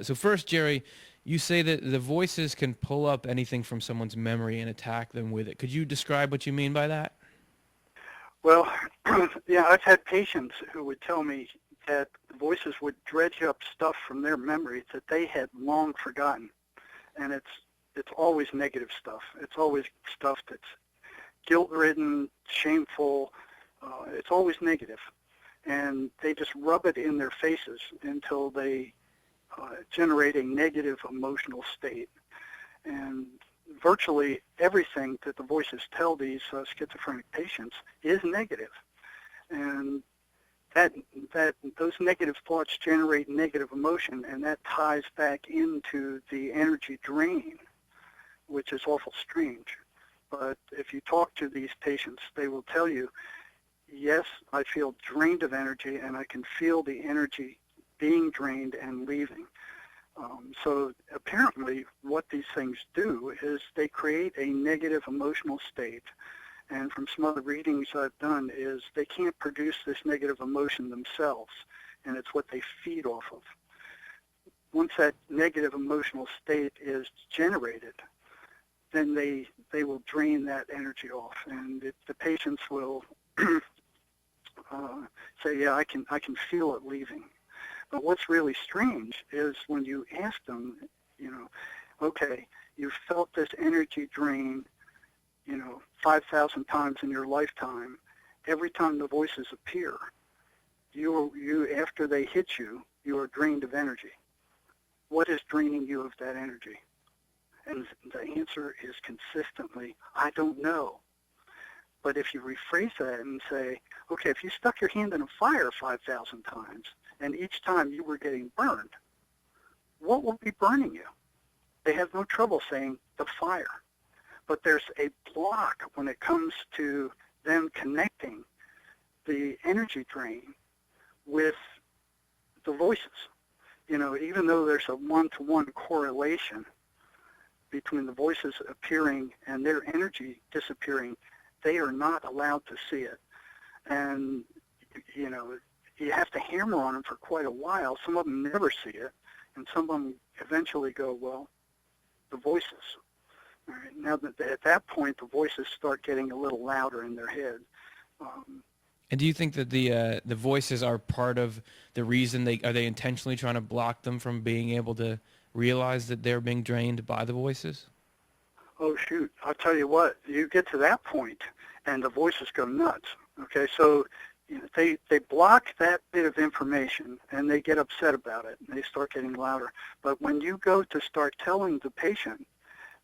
So first, Jerry, you say that the voices can pull up anything from someone's memory and attack them with it. Could you describe what you mean by that? Well, yeah, I've had patients who would tell me that the voices would dredge up stuff from their memories that they had long forgotten, and it's always negative stuff. It's always stuff that's guilt-ridden, shameful. It's always negative, and they just rub it in their faces until they generate a negative emotional state. And virtually everything that the voices tell these schizophrenic patients is negative, and that those negative thoughts generate negative emotion, and that ties back into the energy drain, which is awful strange. But if you talk to these patients, they will tell you, yes, I feel drained of energy, and I can feel the energy being drained and leaving. So apparently what these things do is they create a negative emotional state. And from some other readings I've done is they can't produce this negative emotion themselves, and it's what they feed off of. Once that negative emotional state is generated, then they will drain that energy off, and the patients will say, yeah, I can feel it leaving. But what's really strange is when you ask them, okay, you've felt this energy drain, 5,000 times in your lifetime. Every time the voices appear, you after they hit you, you are drained of energy. What is draining you of that energy? And the answer is consistently, I don't know. But if you rephrase that and say, okay, if you stuck your hand in a fire 5,000 times, and each time you were getting burned, what will be burning you? They have no trouble saying the fire. But there's a block when it comes to them connecting the energy drain with the voices. Even though there's a one-to-one correlation between the voices appearing and their energy disappearing, they are not allowed to see it. And, you have to hammer on them for quite a while. Some of them never see it, and some of them eventually go, well, the voices. All right, now, at that point, the voices start getting a little louder in their head. And do you think that the voices are part of the reason are they intentionally trying to block them from being able to realize that they're being drained by the voices? Oh, shoot. I'll tell you what, you get to that point, and the voices go nuts. Okay, so they block that bit of information, and they get upset about it, and they start getting louder. But when you go to start telling the patient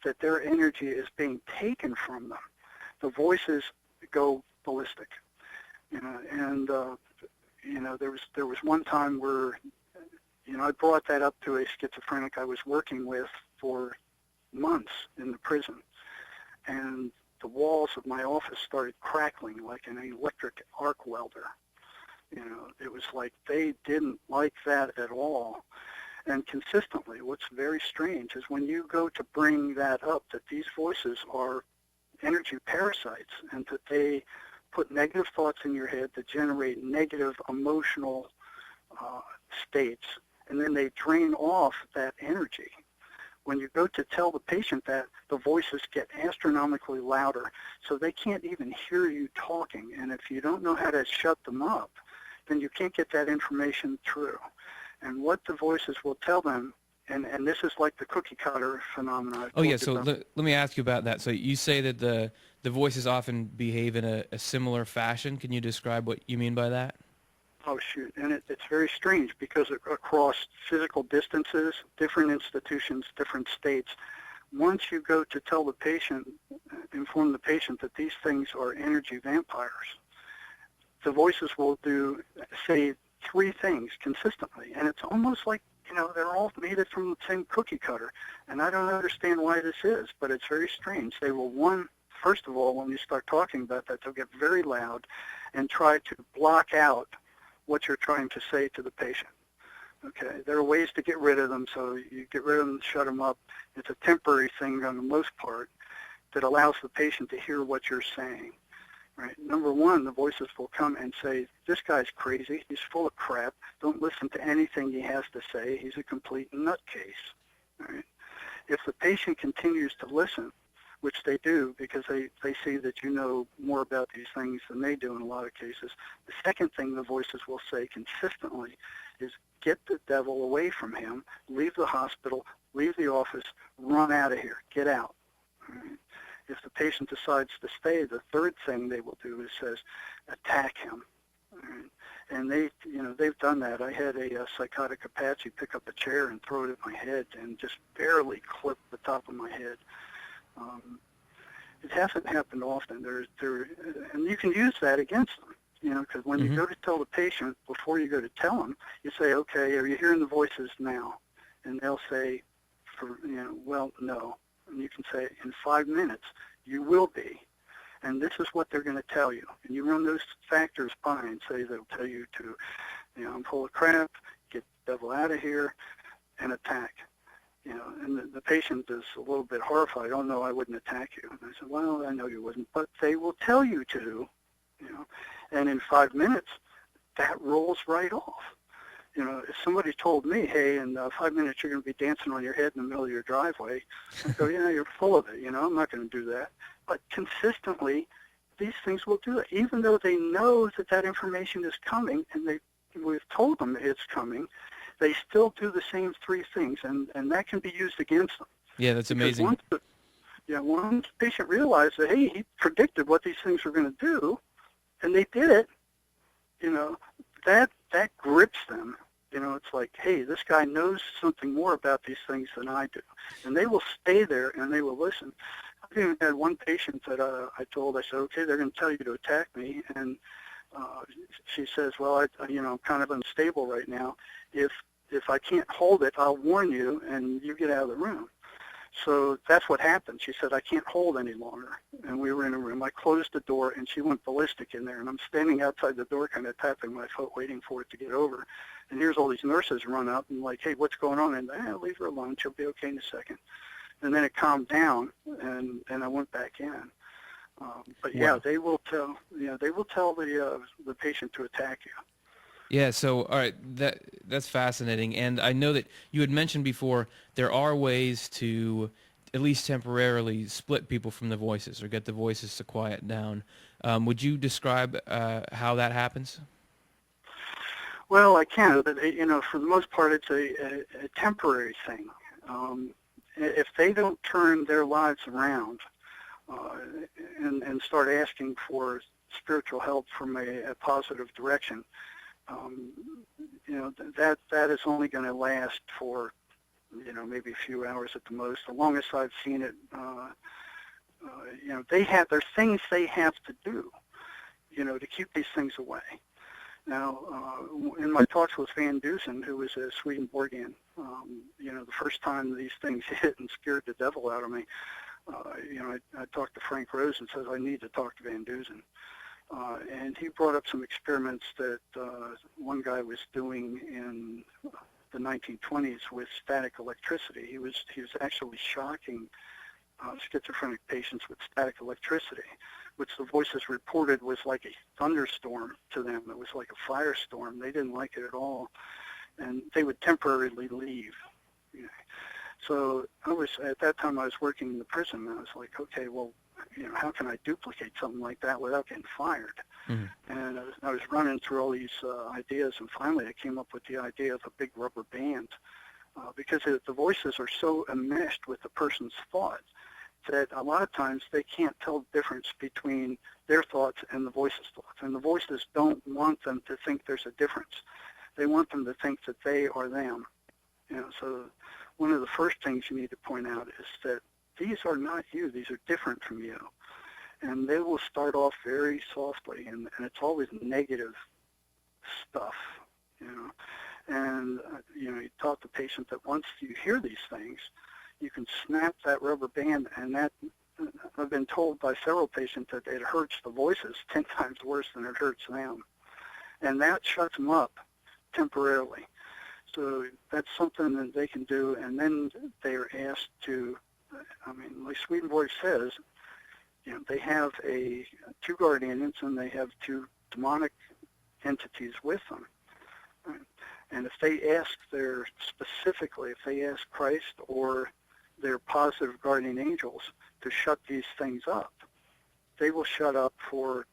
that their energy is being taken from them, the voices go ballistic. There was one time where, I brought that up to a schizophrenic I was working with for months in the prison, and the walls of my office started crackling like an electric arc welder. It was like they didn't like that at all. And consistently, what's very strange is when you go to bring that up, that these voices are energy parasites, and that they put negative thoughts in your head that generate negative emotional states, and then they drain off that energy. When you go to tell the patient that, the voices get astronomically louder, so they can't even hear you talking. And if you don't know how to shut them up, then you can't get that information through. And what the voices will tell them, and this is like the cookie cutter phenomenon. Oh, yeah, so let me ask you about that. So you say that the voices often behave in a similar fashion. Can you describe what you mean by that? Oh, shoot. And it's very strange because across physical distances, different institutions, different states, once you go to tell the patient, inform the patient that these things are energy vampires, the voices will say three things consistently. And it's almost like, they're all made it from the same cookie cutter. And I don't understand why this is, but it's very strange. They will, first of all, when you start talking about that, they'll get very loud and try to block out what you're trying to say to the patient. Okay, there are ways to get rid of them, so you get rid of them, shut them up. It's a temporary thing on the most part that allows the patient to hear what you're saying. Right? Number one, the voices will come and say, this guy's crazy. He's full of crap. Don't listen to anything he has to say. He's a complete nutcase. Right? If the patient continues to listen, which they do because they see that you know more about these things than they do in a lot of cases, the second thing the voices will say consistently is, get the devil away from him, leave the hospital, leave the office, run out of here, get out. Right? If the patient decides to stay, the third thing they will do is says, attack him. Right? And they've done that. I had a psychotic Apache pick up a chair and throw it at my head and just barely clip the top of my head. It hasn't happened often. And you can use that against them, because when you go to tell the patient, before you go to tell them, you say, okay, are you hearing the voices now? And they'll say, well, no. And you can say, in 5 minutes, you will be. And this is what they're going to tell you. And you run those factors by and say they'll tell you to, I'm full of crap, get the devil out of here, and attack. And the patient is a little bit horrified. Oh, no, I wouldn't attack you. And I said, well, I know you wouldn't, but they will tell you to, And in 5 minutes, that rolls right off. If somebody told me, hey, in 5 minutes you're going to be dancing on your head in the middle of your driveway, I'd go, yeah, you're full of it. I'm not going to do that. But consistently, these things will do it. Even though they know that information is coming and we've told them it's coming, they still do the same three things, and that can be used against them. Yeah, that's amazing. Once the patient realized that, hey, he predicted what these things were going to do, and they did it, that grips them. It's like, hey, this guy knows something more about these things than I do. And they will stay there and they will listen. I've even had one patient that I said, okay, they're going to tell you to attack me. And she says, well, I'm kind of unstable right now. If I can't hold it, I'll warn you and you get out of the room. So that's what happened. She said, I can't hold any longer. And we were in a room. I closed the door, and she went ballistic in there. And I'm standing outside the door kind of tapping my foot, waiting for it to get over. And here's all these nurses run up and like, hey, what's going on? And leave her alone. She'll be okay in a second. And then it calmed down, and I went back in. But yeah, Wow. they will tell the patient to attack you. Yeah, so all right, that's fascinating. And I know that you had mentioned before there are ways to at least temporarily split people from the voices or get the voices to quiet down. Would you describe how that happens? Well, I can, but for the most part, it's a temporary thing. If they don't turn their lives around and start asking for spiritual help from a positive direction, that is only going to last for, maybe a few hours at the most. The longest I've seen it, there's things they have to do, to keep these things away. Now, in my talks with Van Dusen, who was a Swedenborgian, the first time these things hit and scared the devil out of me, I talked to Frank Rose and said, I need to talk to Van Dusen. And he brought up some experiments that one guy was doing in the 1920s with static electricity. He was actually shocking schizophrenic patients with static electricity, which the voices reported was like a thunderstorm to them. It was like a firestorm. They didn't like it at all, and they would temporarily leave. So at that time I was working in the prison, and I was like, okay, well, how can I duplicate something like that without getting fired? Mm-hmm. And I was running through all these ideas, and finally I came up with the idea of a big rubber band, because the voices are so enmeshed with the person's thoughts that a lot of times they can't tell the difference between their thoughts and the voices' thoughts. And the voices don't want them to think there's a difference. They want them to think that they are them. So one of the first things you need to point out is that these are not you. These are different from you. And they will start off very softly, and it's always negative stuff, And, you taught the patient that once you hear these things, you can snap that rubber band, and that, I've been told by several patients that it hurts the voices 10 times worse than it hurts them. And that shuts them up temporarily. So that's something that they can do, and then they are asked to, like Swedenborg says, they have two guardians, and they have two demonic entities with them. Right? And if they ask if they ask Christ or their positive guardian angels to shut these things up, they will shut up for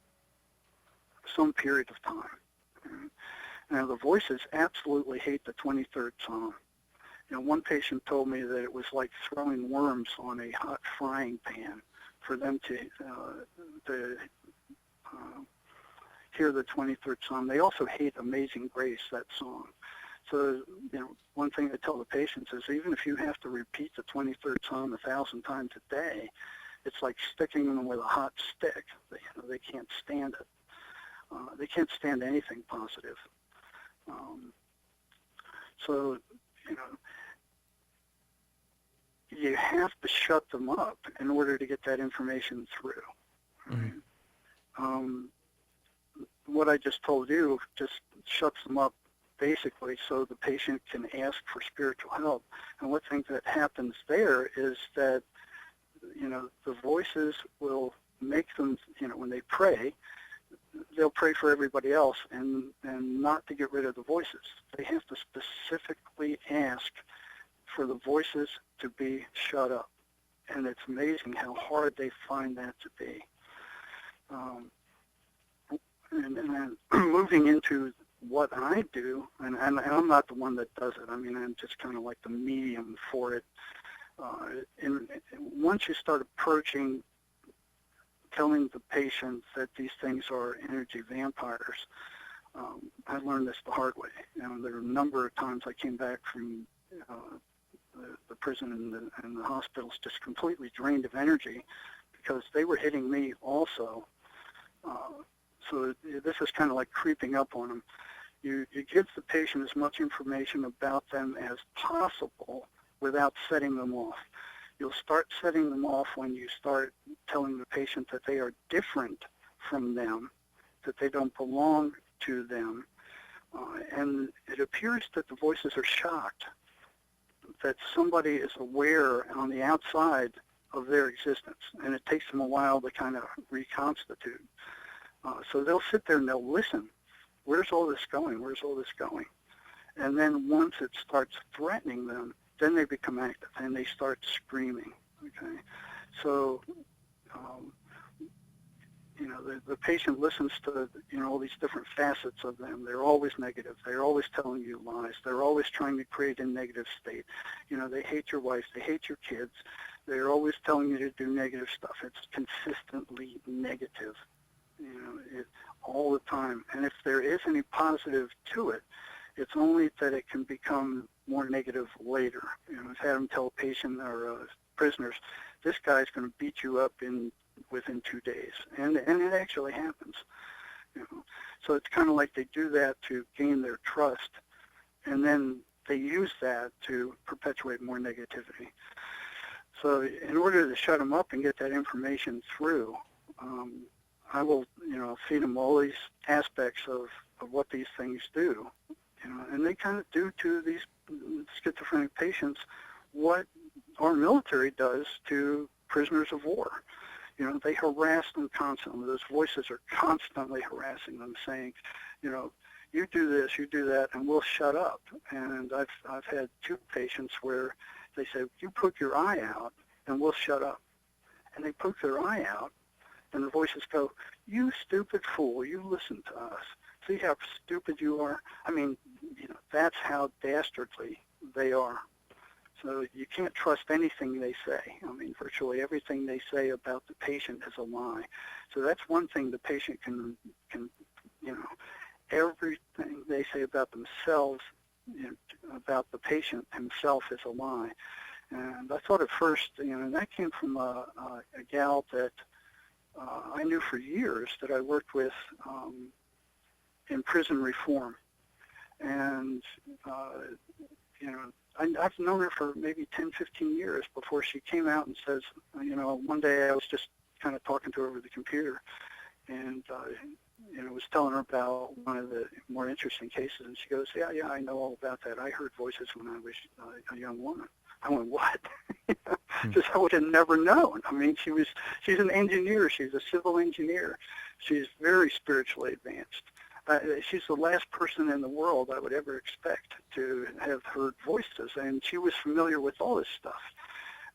some period of time. Right? Now, the voices absolutely hate the 23rd Psalm. One patient told me that it was like throwing worms on a hot frying pan for them to hear the 23rd Psalm. They also hate Amazing Grace, that song. So, one thing I tell the patients is even if you have to repeat the 23rd Psalm 1,000 times a day, it's like sticking them with a hot stick. They can't stand it. They can't stand anything positive. So, you have to shut them up in order to get that information through. Mm-hmm. What I just told you just shuts them up basically so the patient can ask for spiritual help. And one thing that happens there is that, the voices will make them, when they pray, they'll pray for everybody else and not to get rid of the voices. They have to specifically ask for the voices to be shut up. And it's amazing how hard they find that to be. And then moving into what I do, and I'm not the one that does it. I mean, I'm just kind of like the medium for it. And once you start approaching telling the patient that these things are energy vampires, I learned this the hard way. There were a number of times I came back from the prison and the hospitals just completely drained of energy because they were hitting me also. So this is kind of like creeping up on them. You give the patient as much information about them as possible without setting them off. You'll start setting them off when you start telling the patient that they are different from them, that they don't belong to them, and it appears that the voices are shocked that somebody is aware on the outside of their existence, and it takes them a while to kind of reconstitute. So they'll sit there and they'll listen. Where's all this going? Where's all this going? And then once it starts threatening them, then they become active and they start screaming. Okay, so the patient listens to all these different facets of them. They're always negative. They're always telling you lies. They're always trying to create a negative state. They hate your wife. They hate your kids. They're always telling you to do negative stuff. It's consistently negative, all the time. And if there is any positive to it, it's only that it can become more negative later. I've had them tell patient or prisoners, this guy's going to beat you up within 2 days, and it actually happens. So it's kind of like they do that to gain their trust, and then they use that to perpetuate more negativity. So in order to shut them up and get that information through, I will, feed them all these aspects of what these things do, and they kind of do to these schizophrenic patients what our military does to prisoners of war. They harass them constantly. Those voices are constantly harassing them, saying, you do this, you do that, and we'll shut up. And I've had 2 patients where they say, you poke your eye out, and we'll shut up. And they poke their eye out, and the voices go, you stupid fool, you listen to us. See how stupid you are? I mean, that's how dastardly they are. So you can't trust anything they say. I mean, virtually everything they say about the patient is a lie. So that's one thing the patient can everything they say about themselves, about the patient himself is a lie. And I thought at first, and that came from a gal that I knew for years that I worked with in prison reform. And, I've known her for maybe 10, 15 years before she came out and says, one day I was just kind of talking to her over the computer and, was telling her about one of the more interesting cases. And she goes, yeah, I know all about that. I heard voices when I was a young woman. I went, what? Hmm. Just I would have never known. I mean, she's an engineer. She's a civil engineer. She's very spiritually advanced. She's the last person in the world I would ever expect to have heard voices, and she was familiar with all this stuff.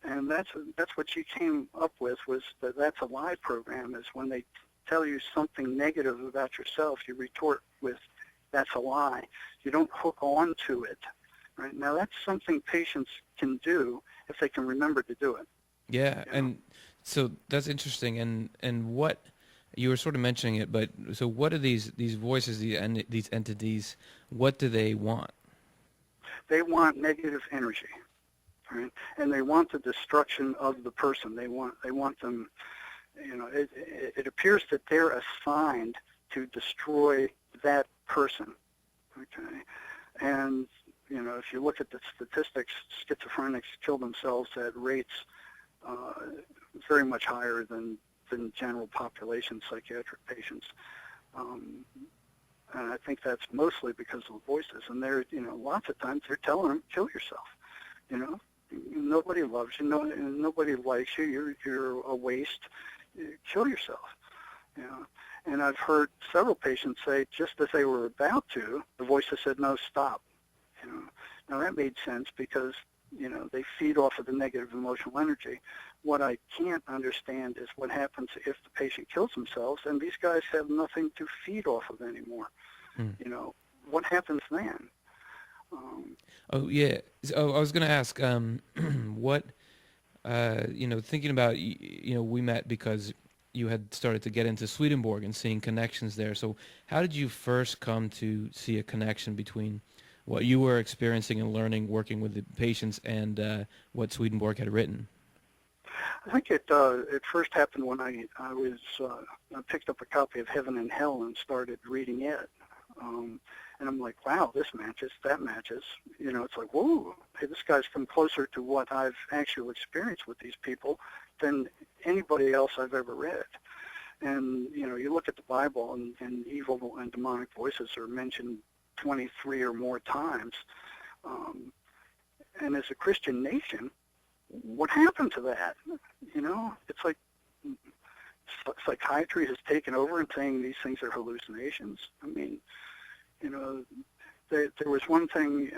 And that's what she came up with, was the That's a Lie program, is when they tell you something negative about yourself, you retort with, that's a lie. You don't hook on to it. Right? Now, that's something patients can do if they can remember to do it. Yeah, You know? and so that's interesting. And what you were sort of mentioning it, but so what are these voices, these entities? What do they want? They want negative energy, right? And they want the destruction of the person. They want them. It appears that they're assigned to destroy that person. Okay, and if you look at the statistics, schizophrenics kill themselves at rates very much higher than general population psychiatric patients. And I think that's mostly because of the voices. And they're, lots of times they're telling them, kill yourself. Nobody loves you. Nobody likes you. You're a waste. Kill yourself. And I've heard several patients say, just as they were about to, the voices said, no, stop. Now that made sense because, they feed off of the negative emotional energy. What I can't understand is what happens if the patient kills themselves and these guys have nothing to feed off of anymore. Hmm. What happens then? Oh yeah. So I was going to ask, what, thinking about, we met because you had started to get into Swedenborg and seeing connections there. So how did you first come to see a connection between what you were experiencing and learning working with the patients and what Swedenborg had written? I think it first happened when I picked up a copy of Heaven and Hell and started reading it. And I'm like, wow, this matches, that matches. It's like, whoa, hey, this guy's come closer to what I've actually experienced with these people than anybody else I've ever read. And, you look at the Bible and evil and demonic voices are mentioned 23 or more times. And as a Christian nation, what happened to that? It's like psychiatry has taken over and saying these things are hallucinations. I mean, there was one thing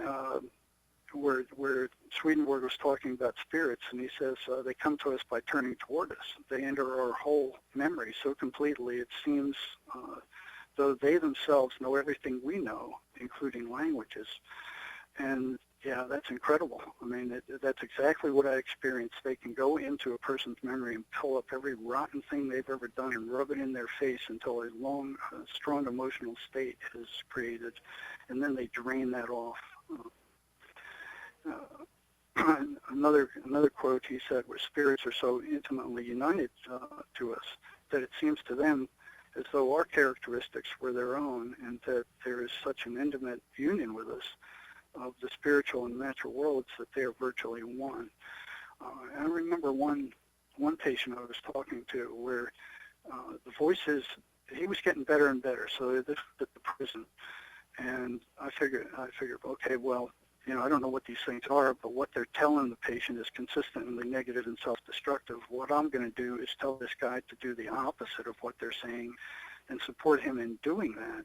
where Swedenborg was talking about spirits, and he says they come to us by turning toward us. They enter our whole memory so completely it seems though they themselves know everything we know, including languages. And yeah, that's incredible. I mean, that's exactly what I experienced. They can go into a person's memory and pull up every rotten thing they've ever done and rub it in their face until a strong emotional state is created, and then they drain that off. Another quote he said was, spirits are so intimately united to us that it seems to them as though our characteristics were their own, and that there is such an intimate union with us of the spiritual and natural worlds that they are virtually one. I remember one patient I was talking to where the voices, he was getting better and better. So this was at the prison, and I figured, okay, well, I don't know what these things are, but what they're telling the patient is consistently negative and self-destructive. What I'm going to do is tell this guy to do the opposite of what they're saying and support him in doing that.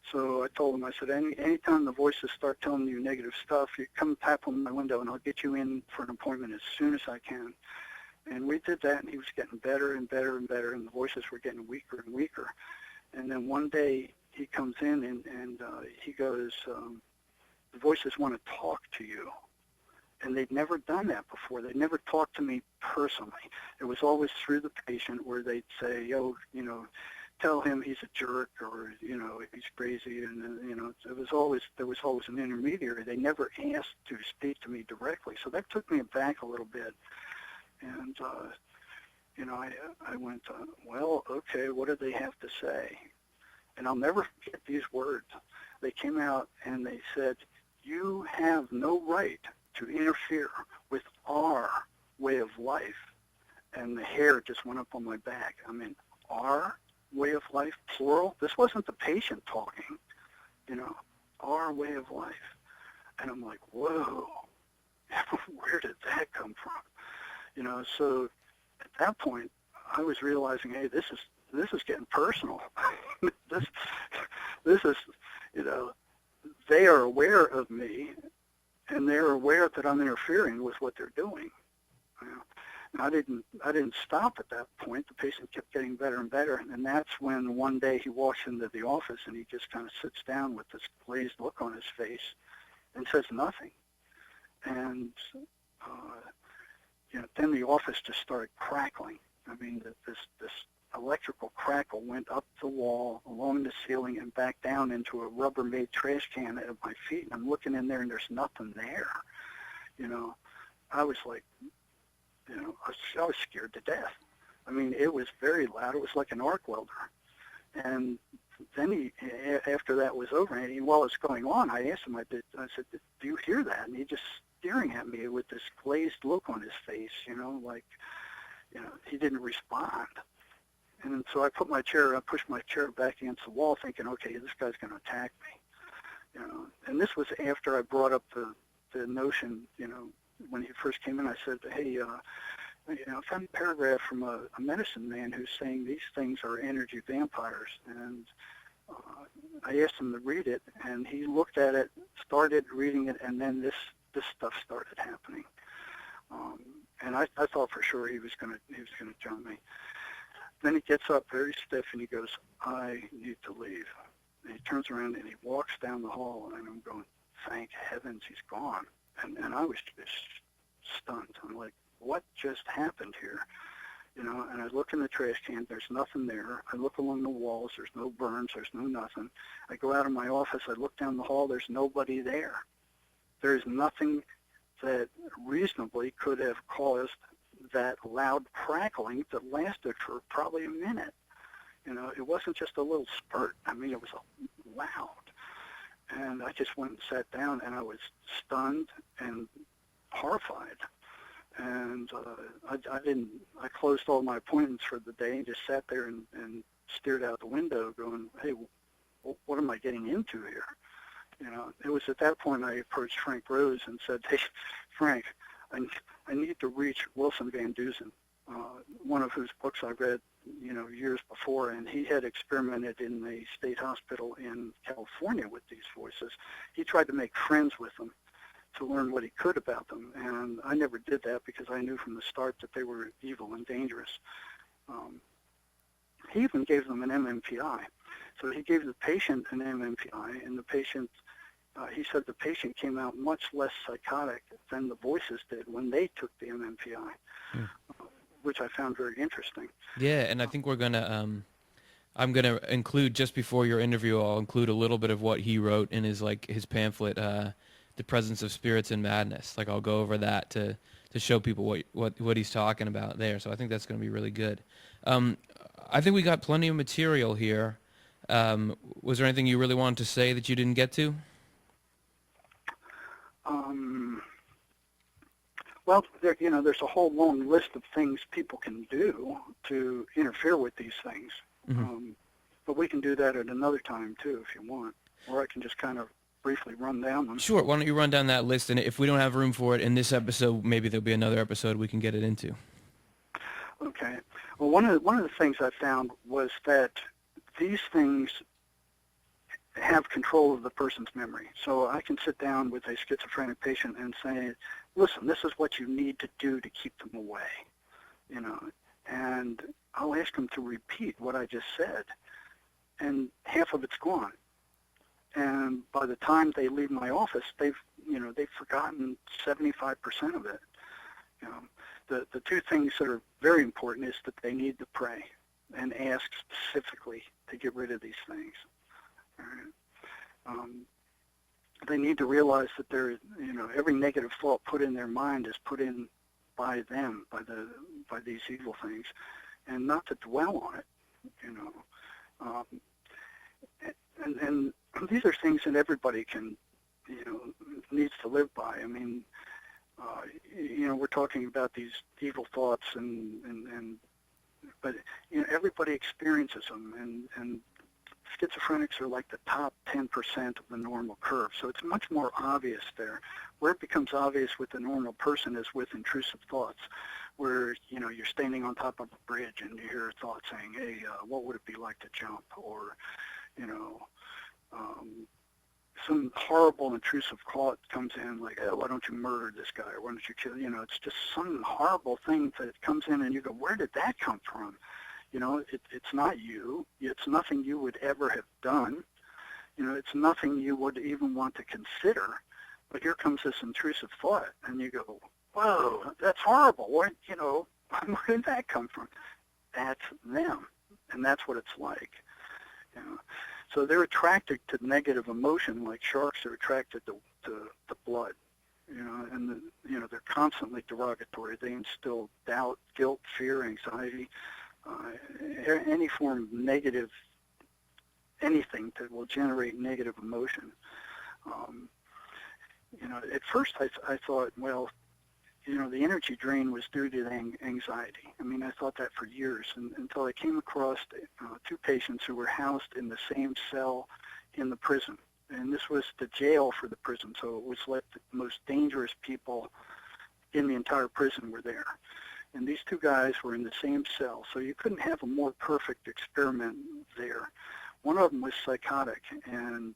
So I told him, I said, anytime the voices start telling you negative stuff, you come tap on my window and I'll get you in for an appointment as soon as I can. And we did that, and he was getting better and better and better, and the voices were getting weaker and weaker. And then one day he comes in and he goes, the voices want to talk to you. And they'd never done that before. They'd never talked to me personally. It was always through the patient where they'd say, tell him he's a jerk, or he's crazy, and there was always an intermediary. They never asked to speak to me directly, so that took me aback a little bit. And I went, well, okay, what do they have to say? And I'll never forget these words. They came out and they said, you have no right to interfere with our way of life. And the hair just went up on my back. I mean, our way of life, plural. This wasn't the patient talking, our way of life. And I'm like, whoa. where did that come from? So at that point, I was realizing, hey, this is getting personal. this this is, they are aware of me, and they're aware that I'm interfering with what they're doing. And I didn't stop at that point. The patient kept getting better and better, and that's when one day he walks into the office and he just kind of sits down with this glazed look on his face and says nothing. And then the office just started crackling. I mean, this electrical crackle went up the wall, along the ceiling, and back down into a Rubbermaid trash can at my feet. And I'm looking in there, and there's nothing there. I was like, I was scared to death. I mean, it was very loud. It was like an arc welder. And then after that was over, and while it's going on, I asked him, I said, do you hear that? And he just staring at me with this glazed look on his face, he didn't respond. And so I pushed my chair back against the wall thinking, okay, this guy's going to attack me. And this was after I brought up the notion, when he first came in, I said, hey, I found a paragraph from a medicine man who's saying these things are energy vampires. And I asked him to read it, and he looked at it, started reading it, and then this stuff started happening. And I thought for sure he was gonna jump me. Then he gets up very stiff and he goes, I need to leave. And he turns around and he walks down the hall, and I'm going, thank heavens he's gone. And I was just stunned. I'm like, what just happened here? And I look in the trash can, there's nothing there. I look along the walls, there's no burns, there's no nothing. I go out of my office, I look down the hall, there's nobody there. There's nothing that reasonably could have caused that loud crackling that lasted for probably a minute. It wasn't just a little spurt. I mean, it was loud. And I just went and sat down, and I was stunned and horrified. And I closed all my appointments for the day and just sat there and stared out the window going, hey, what am I getting into here? It was at that point I approached Frank Rose and said, hey, Frank, I need to reach Wilson Van Dusen, one of whose books I read, years before, and he had experimented in the state hospital in California with these voices. He tried to make friends with them to learn what he could about them, and I never did that because I knew from the start that they were evil and dangerous. He even gave them an MMPI. So he gave the patient an MMPI, and the patient, he said the patient came out much less psychotic than the voices did when they took the MMPI, which I found very interesting. Yeah, and I think I'm gonna include, just before your interview, I'll include a little bit of what he wrote in his pamphlet, The Presence of Spirits in Madness. I'll go over that to show people what he's talking about there. So I think that's going to be really good. I think we got plenty of material here. Was there anything you really wanted to say that you didn't get to? Well, there's a whole long list of things people can do to interfere with these things. Mm-hmm. But we can do that at another time, too, if you want. Or I can just kind of briefly run down them. Sure. Why don't you run down that list, and if we don't have room for it in this episode, maybe there'll be another episode we can get it into. Okay. Well, one of the things I found was that these things have control of the person's memory. So I can sit down with a schizophrenic patient and say, listen, this is what you need to do to keep them away, and I'll ask them to repeat what I just said, and half of it's gone. And by the time they leave my office, they've forgotten 75% of it. The two things that are very important is that they need to pray and ask specifically to get rid of these things. All right. They need to realize that every negative thought put in their mind is put in by them, by these evil things, and not to dwell on it. And these are things that everybody can, needs to live by. I mean, we're talking about these evil thoughts, but everybody experiences them, and schizophrenics are like the top 10% of the normal curve, so it's much more obvious there. Where it becomes obvious with the normal person is with intrusive thoughts, where you're standing on top of a bridge and you hear a thought saying, "Hey, what would it be like to jump?" Or some horrible intrusive thought comes in like, "Oh, why don't you murder this guy? Or why don't you kill?" It's just some horrible thing that comes in, and you go, "Where did that come from?" It's not you. It's nothing you would ever have done. It's nothing you would even want to consider. But here comes this intrusive thought, and you go, "Whoa, that's horrible. Where did that come from?" That's them, and that's what it's like. So they're attracted to negative emotion, like sharks are attracted to blood. And they're constantly derogatory. They instill doubt, guilt, fear, anxiety, any form of negative, anything that will generate negative emotion. At first I thought, well, the energy drain was due to anxiety. I thought that for years, until I came across two patients who were housed in the same cell in the prison. And this was the jail for the prison, so it was like the most dangerous people in the entire prison were there. And these two guys were in the same cell, so you couldn't have a more perfect experiment there. One of them was psychotic, and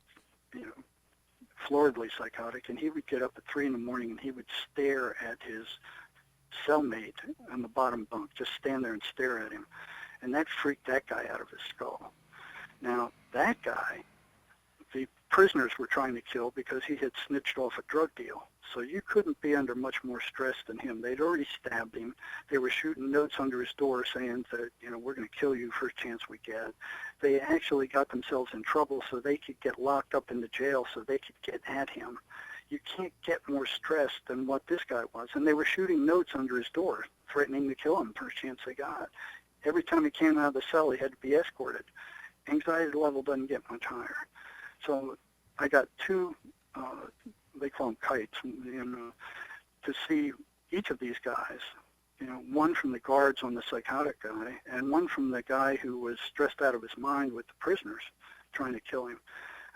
floridly psychotic, and he would get up at 3 in the morning and he would stare at his cellmate on the bottom bunk, just stand there and stare at him. And that freaked that guy out of his skull. Now, that guy, the prisoners were trying to kill because he had snitched off a drug deal. So you couldn't be under much more stress than him. They'd already stabbed him. They were shooting notes under his door saying that, "We're going to kill you first chance we get." They actually got themselves in trouble so they could get locked up in the jail so they could get at him. You can't get more stressed than what this guy was. And they were shooting notes under his door, threatening to kill him first chance they got. Every time he came out of the cell, he had to be escorted. Anxiety level doesn't get much higher. So I got two, they call them kites, to see each of these guys. One from the guards on the psychotic guy, and one from the guy who was stressed out of his mind with the prisoners trying to kill him.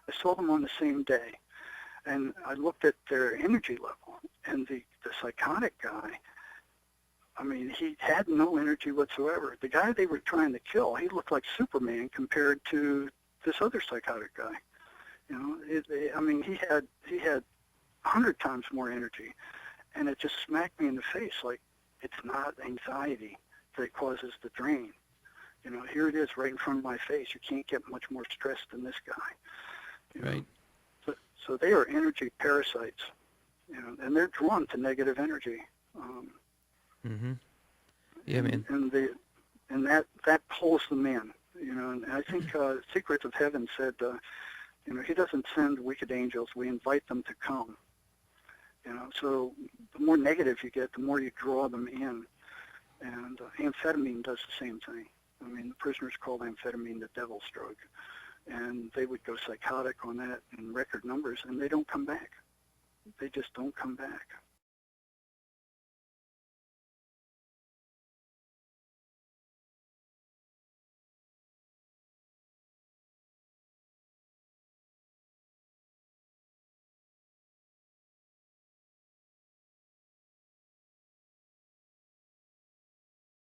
I saw them on the same day, and I looked at their energy level, and the psychotic guy, he had no energy whatsoever. The guy they were trying to kill, he looked like Superman compared to this other psychotic guy. He had 100 times more energy, and it just smacked me in the face like, it's not anxiety that causes the drain. Here it is right in front of my face. You can't get much more stressed than this guy. Right. So they are energy parasites, and they're drawn to negative energy. Mm-hmm. Yeah, man. And that pulls them in. And I think Secrets of Heaven said, he doesn't send wicked angels. We invite them to come. So the more negative you get, the more you draw them in. And amphetamine does the same thing. The prisoners called amphetamine the devil's drug. And they would go psychotic on that in record numbers, and they don't come back. They just don't come back.